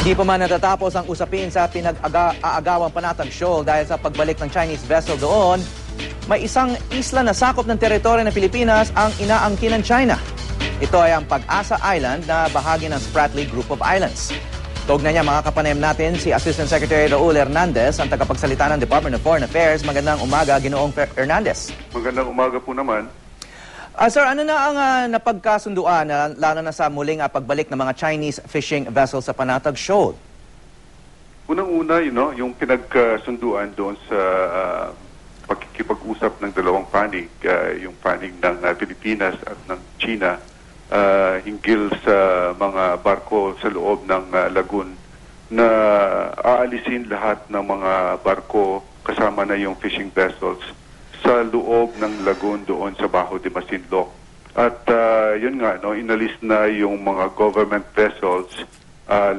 Hindi pa man natatapos ang usapin sa pinag-aagawang Panatag Shoal dahil sa pagbalik ng Chinese vessel doon, may isang isla na sakop ng teritoryo ng Pilipinas ang inaangkin ng China. Ito ay ang Pag-asa Island na bahagi ng Spratly Group of Islands. Tugna niya makakapanayam natin si Assistant Secretary Raul Hernandez, ang tagapagsalita ng Department of Foreign Affairs. Magandang umaga, Ginoong Hernandez. Magandang umaga po naman. Sir, ano na ang napagkasunduan, lalo na sa muling pagbalik ng mga Chinese fishing vessels sa Panatag Shoal? Unang-una, yung pinagkasunduan doon sa pagkikipag-usap ng dalawang panig, yung panig ng Pilipinas at ng China, hinggil sa mga barko sa loob ng lagoon na aalisin lahat ng mga barko kasama na yung fishing vessels sa loob ng lagoon doon sa Bajo de Masinloc. At yun nga, inalis na yung mga government vessels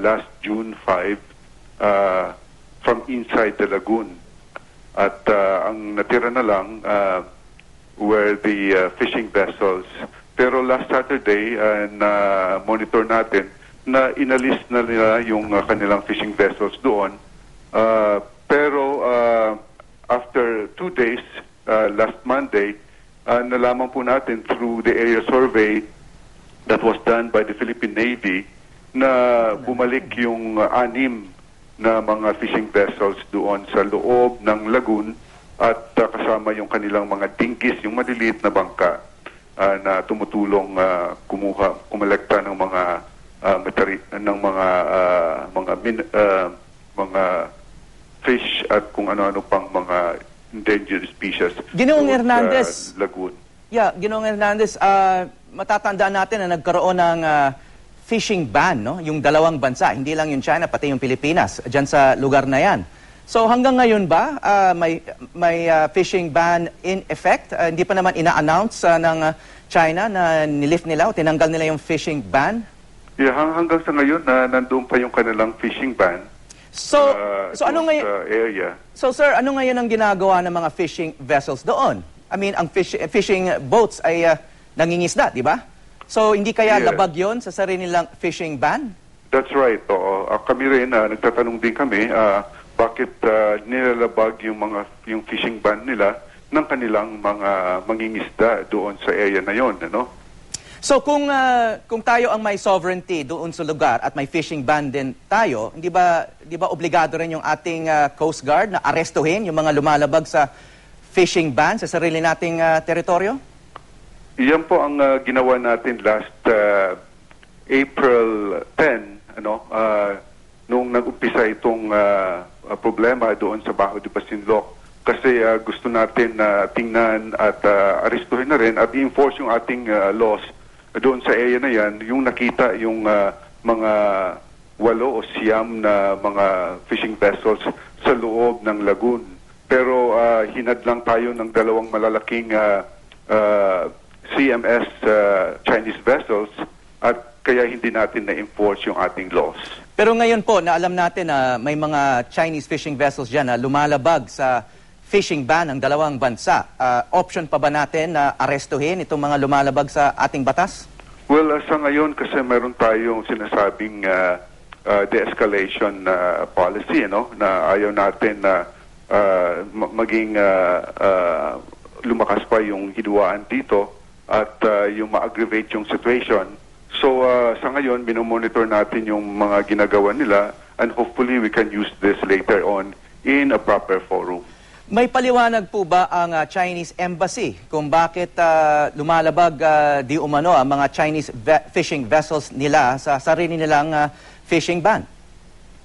last June 5 from inside the lagoon. At ang natira na lang were the fishing vessels. Pero last Saturday, na-monitor natin na inalis na nila yung kanilang fishing vessels doon. Pero after 2 days, last Monday, nalaman po natin through the area survey that was done by the Philippine Navy na bumalik yung 6 na mga fishing vessels doon sa loob ng lagoon at kasama yung kanilang mga dingkis, yung maliliit na bangka na tumutulong kumolekta ng mga fish at kung ano-ano pang mga endangered species. Ginoong Hernandez, lagoon. Yeah, Ginoong Hernandez, matatandaan natin na nagkaroon ng fishing ban, no? Yung dalawang bansa, hindi lang yung China, pati yung Pilipinas, dyan sa lugar na yan. So hanggang ngayon ba, may fishing ban in effect? Hindi pa naman ina-announce ng China na nilift nila o tinanggal nila yung fishing ban? Yeah, hanggang sa ngayon, nandun pa yung kanilang fishing ban. So ano ngayon? Area. So sir, ano ngayon ang ginagawa ng mga fishing vessels doon? I mean, ang fishing boats ay nangingisda, di ba? So hindi kaya labag yon sa sarili nilang fishing ban? That's right. Oo. Kami rin, nagtatanong din kami, bakit nilalabag yung fishing ban nila ng kanilang mga mangingisda doon sa area na yon, ano? So kung tayo ang may sovereignty doon sa lugar at may fishing ban din tayo, di ba obligado rin yung ating Coast Guard na arestuhin yung mga lumalabag sa fishing ban sa sarili nating teritoryo? Iyan po ang ginawa natin last April 10, nung nag-umpisa itong problema doon sa Bajo de Masinloc. Kasi gusto natin tingnan at arestuhin na rin at i-enforce yung ating laws doon sa area na yan, yung nakita yung mga 8 o 9 na mga fishing vessels sa loob ng lagoon. Pero hinadlang tayo ng 2 malalaking CMS Chinese vessels at kaya hindi natin na-enforce yung ating laws. Pero ngayon po, na alam natin na may mga Chinese fishing vessels dyan na lumalabag sa fishing ban ng 2 bansa. Option pa ba natin na arestuhin itong mga lumalabag sa ating batas? Well, sa ngayon kasi meron tayong sinasabing de-escalation policy, na ayaw natin na maging lumakas pa yung hidwaan dito at yung ma-aggravate yung situation. So sa ngayon, minomonitor natin yung mga ginagawa nila and hopefully we can use this later on in a proper forum. May paliwanag po ba ang Chinese Embassy kung bakit lumalabag di umano ang mga Chinese fishing vessels nila sa sarili nilang fishing ban?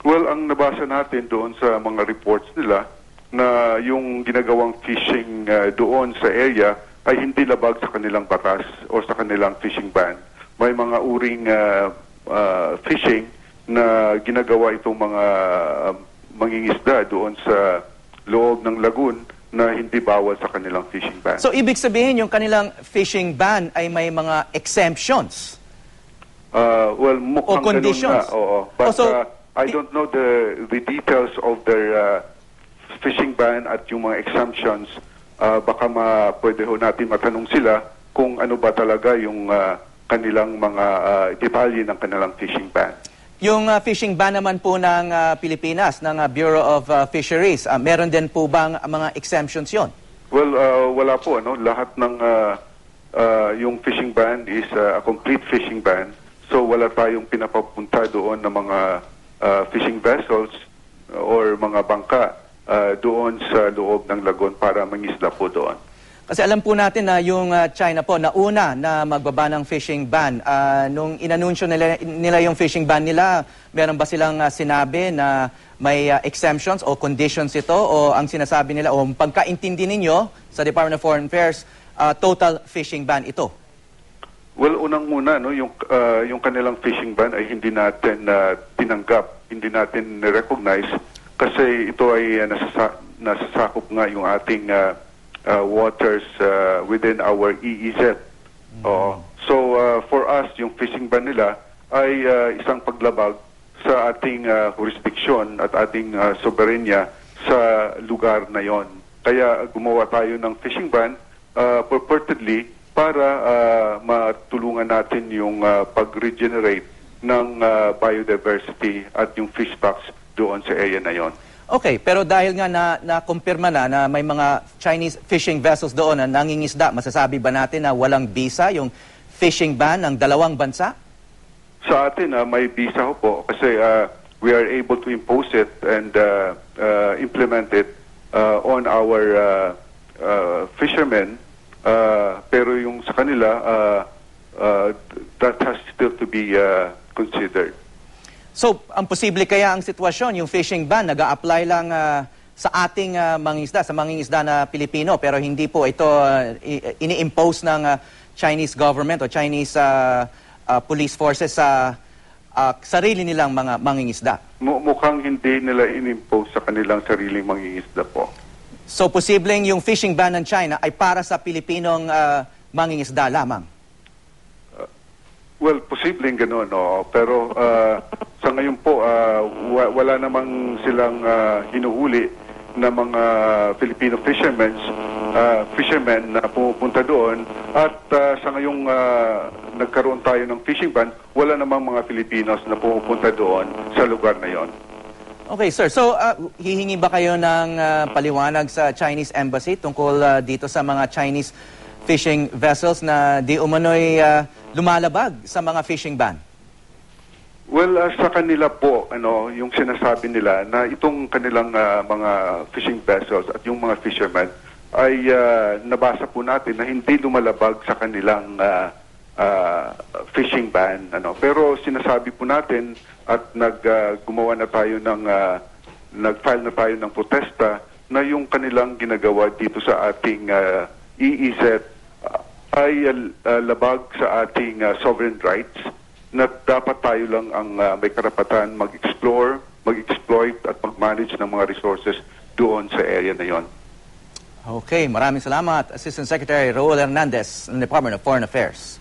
Well, ang nabasa natin doon sa mga reports nila na yung ginagawang fishing doon sa area ay hindi labag sa kanilang batas o sa kanilang fishing ban. May mga uring fishing na ginagawa itong mga mangingisda doon sa loob ng lagoon na hindi bawal sa kanilang fishing ban. So, ibig sabihin yung kanilang fishing ban ay may mga exemptions? Well, mukhang o conditions? Ganun na, oo. But I don't know the details of their fishing ban at yung mga exemptions. Baka pwede ho natin matanong sila kung ano ba talaga yung kanilang mga detalye ng kanilang fishing ban. Yung fishing ban naman po ng Pilipinas, ng Bureau of Fisheries, meron din po bang mga exemptions yon? Well, wala po. Ano? Lahat ng yung fishing ban is a complete fishing ban. So wala tayong pinapapunta doon ng mga fishing vessels or mga bangka doon sa loob ng lagon para mangisda po doon. Kasi alam po natin na yung China po, nauna na magbaba ng fishing ban. Nung inanunsyo nila yung fishing ban nila, meron ba silang sinabi na may exemptions o conditions ito? O ang sinasabi nila, o pagkaintindi ninyo sa Department of Foreign Affairs, total fishing ban ito? Well, unang muna, no, yung kanilang fishing ban ay hindi natin tinanggap, hindi natin recognize kasi ito ay nasasakop nga yung ating waters within our EEZ. So for us, yung fishing ban nila ay isang paglabag sa ating jurisdiction at ating soberenya sa lugar na yon. Kaya gumawa tayo ng fishing ban purportedly para matulungan natin yung pag-regenerate ng biodiversity at yung fish stocks doon sa area na yon. Okay, pero dahil nga na-kumpirma na may mga Chinese fishing vessels doon na nangingisda, masasabi ba natin na walang visa yung fishing ban ng dalawang bansa? Sa atin, may visa ho po kasi we are able to impose it and implement it on our fishermen. Pero yung sa kanila, that has still to be considered. So, ang posible kaya ang sitwasyon, yung fishing ban, nag-a-apply lang sa ating mangingisda, sa mangingisda na Pilipino, pero hindi po ito ini-impose ng Chinese government o Chinese police forces sa sarili nilang mga mangingisda. Mukhang hindi nila in-impose sa kanilang sariling mangingisda po. So, posibleng yung fishing ban ng China ay para sa Pilipinong mangingisda lamang? Well, posibleng gano'n, no? Pero sa ngayon po, wala namang silang hinuhuli na mga Filipino fishermen na pumupunta doon. At sa ngayong nagkaroon tayo ng fishing ban, wala namang mga Filipinos na pumupunta doon sa lugar na yon. Okay, sir. So, hihingi ba kayo ng paliwanag sa Chinese Embassy tungkol dito sa mga Chinese fishing vessels na di umano'y lumalabag sa mga fishing ban? Well, sa kanila po, yung sinasabi nila na itong kanilang mga fishing vessels at yung mga fishermen ay nabasa po natin na hindi lumalabag sa kanilang fishing ban. Pero sinasabi po natin at gumawa na tayo nag-file na tayo ng protesta na yung kanilang ginagawa dito sa ating EEZ ay labag sa ating sovereign rights na dapat tayo lang ang may karapatan mag-explore, mag-exploit at mag-manage ng mga resources doon sa area na yon. Okay, maraming salamat, Assistant Secretary Raul Hernandez ng Department of Foreign Affairs.